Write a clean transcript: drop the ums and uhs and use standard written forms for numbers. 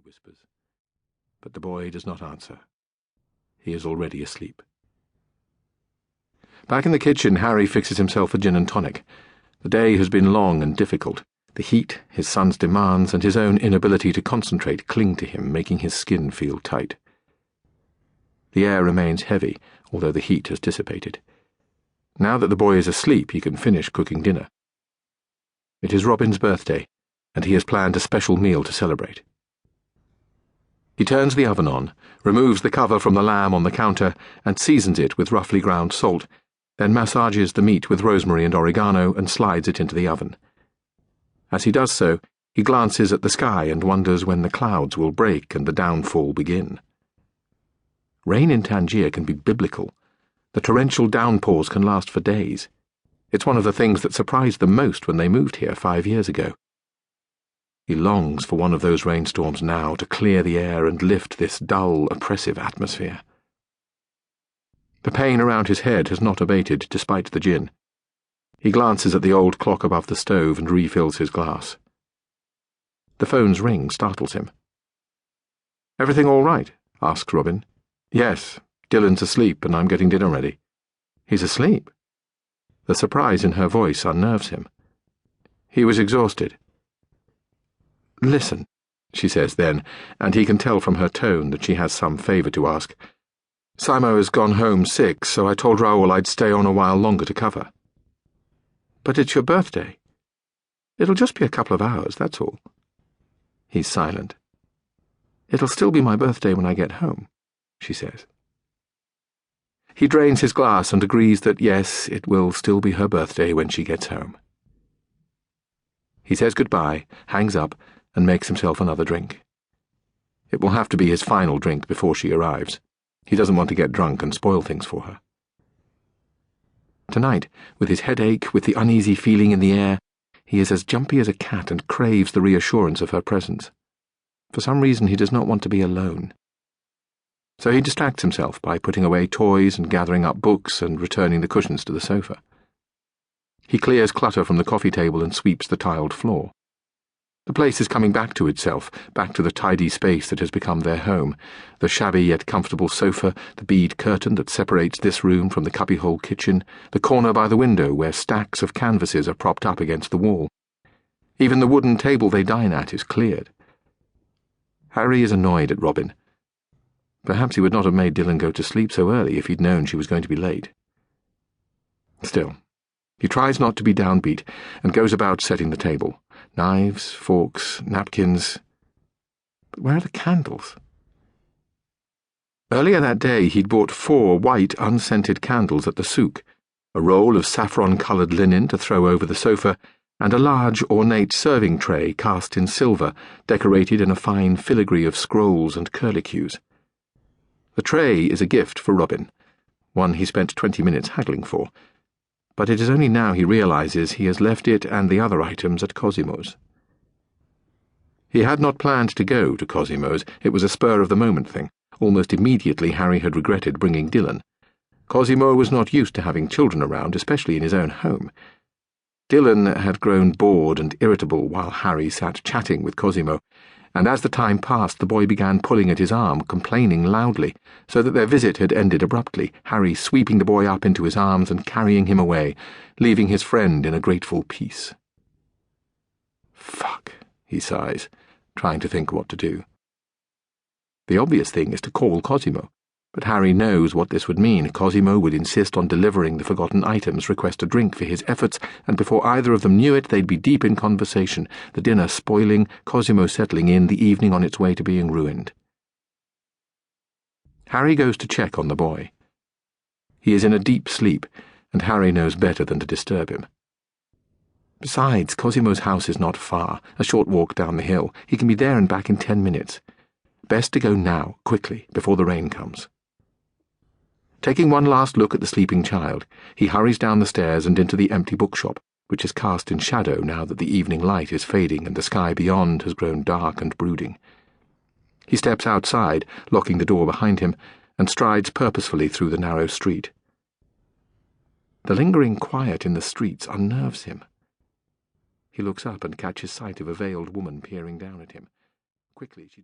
whispers. But the boy does not answer. He is already asleep. Back in the kitchen, Harry fixes himself a gin and tonic. The day has been long and difficult. The heat, his son's demands, and his own inability to concentrate cling to him, making his skin feel tight. The air remains heavy, although the heat has dissipated. Now that the boy is asleep, he can finish cooking dinner. It is Robyn's birthday, and he has planned a special meal to celebrate. He turns the oven on, removes the cover from the lamb on the counter, and seasons it with roughly ground salt, then massages the meat with rosemary and oregano and slides it into the oven. As he does so, he glances at the sky and wonders when the clouds will break and the downfall begin. Rain in Tangier can be biblical. The torrential downpours can last for days. It's one of the things that surprised them most when they moved here 5 years ago. He longs for one of those rainstorms now to clear the air and lift this dull, oppressive atmosphere. The pain around his head has not abated despite the gin. He glances at the old clock above the stove and refills his glass. The phone's ring startles him. "Everything all right?" asks Robyn. "Yes, Dillon's asleep and I'm getting dinner ready." "He's asleep?" The surprise in her voice unnerves him. "He was exhausted." "Listen," she says then, and he can tell from her tone that she has some favour to ask. "Simo has gone home sick, so I told Raoul I'd stay on a while longer to cover." "But it's your birthday. It'll just be a couple of hours, that's all." He's silent. "It'll still be my birthday when I get home," she says. He drains his glass and agrees that yes, it will still be her birthday when she gets home. He says goodbye, hangs up, and makes himself another drink. It will have to be his final drink before she arrives. He doesn't want to get drunk and spoil things for her. Tonight, with his headache, with the uneasy feeling in the air, he is as jumpy as a cat and craves the reassurance of her presence. For some reason he does not want to be alone. So he distracts himself by putting away toys and gathering up books and returning the cushions to the sofa. He clears clutter from the coffee table and sweeps the tiled floor. The place is coming back to itself, back to the tidy space that has become their home, the shabby yet comfortable sofa, the bead curtain that separates this room from the cubbyhole kitchen, the corner by the window where stacks of canvases are propped up against the wall. Even the wooden table they dine at is cleared. Harry is annoyed at Robyn. Perhaps he would not have made Dillon go to sleep so early if he'd known she was going to be late. Still, he tries not to be downbeat and goes about setting the table. Knives, forks, napkins. But where are the candles? Earlier that day he'd bought 4 white, unscented candles at the souk, a roll of saffron-coloured linen to throw over the sofa, and a large, ornate serving tray cast in silver, decorated in a fine filigree of scrolls and curlicues. The tray is a gift for Robyn, one he spent 20 minutes haggling for, but it is only now he realizes he has left it and the other items at Cosimo's. He had not planned to go to Cosimo's. It was a spur-of-the-moment thing. Almost immediately Harry had regretted bringing Dillon. Cosimo was not used to having children around, especially in his own home. Dillon had grown bored and irritable while Harry sat chatting with Cosimo, and as the time passed the boy began pulling at his arm, complaining loudly, so that their visit had ended abruptly, Harry sweeping the boy up into his arms and carrying him away, leaving his friend in a grateful peace. "Fuck," he sighs, trying to think what to do. The obvious thing is to call Cosimo, but Harry knows what this would mean. Cosimo would insist on delivering the forgotten items, request a drink for his efforts, and before either of them knew it, they'd be deep in conversation, the dinner spoiling, Cosimo settling in, the evening on its way to being ruined. Harry goes to check on the boy. He is in a deep sleep, and Harry knows better than to disturb him. Besides, Cosimo's house is not far, a short walk down the hill. He can be there and back in 10 minutes. Best to go now, quickly, before the rain comes. Taking one last look at the sleeping child, he hurries down the stairs and into the empty bookshop, which is cast in shadow now that the evening light is fading and the sky beyond has grown dark and brooding. He steps outside, locking the door behind him, and strides purposefully through the narrow street. The lingering quiet in the streets unnerves him. He looks up and catches sight of a veiled woman peering down at him. Quickly she